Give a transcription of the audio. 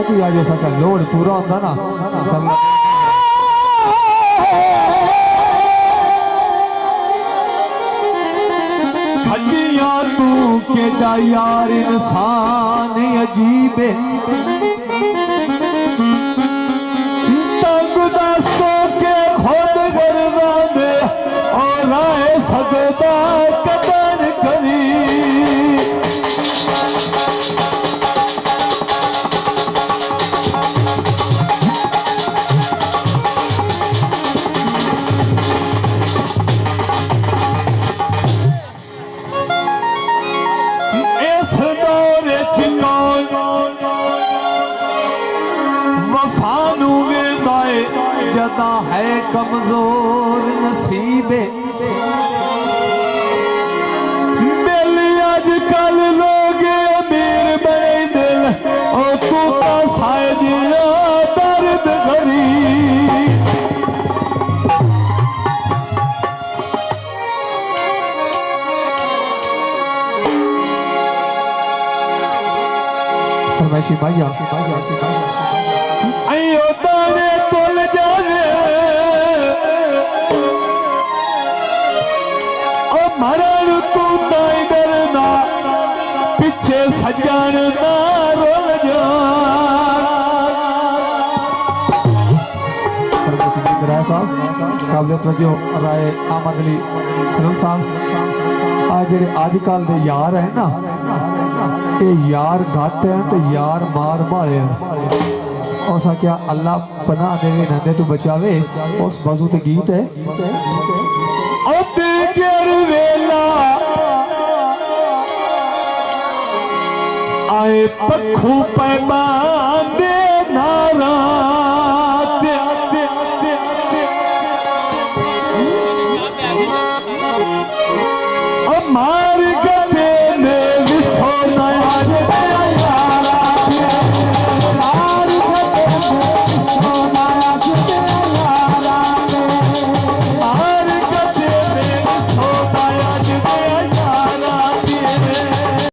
भी आ जैसा का लोड पूरा होता ना खजिया तू के यार इंसान अजीब तंग दस्तों के खुद गर्दा दे और राय सगदा कदर करी वफानू वेंदाए जदा है कमजोर नसीबे बेली अजकल लोग अमीर बड़े दिल और तू तो साज दर्द गरी फरमाइशी भाइया अयो दाने तुल जाने ओ मरण तू ताई डरना पीछे सज्जन ना रोल जा काबिलियत जो राय आमद अली खनल साहब आज जेडे आजकल दे यार है ना ये यार घट है तो यार मार मारे और क्या अल्लाह पना देवे नंदे तू बचावे उस बाजू ते गीत है आए पखू पैमान दे नारा मार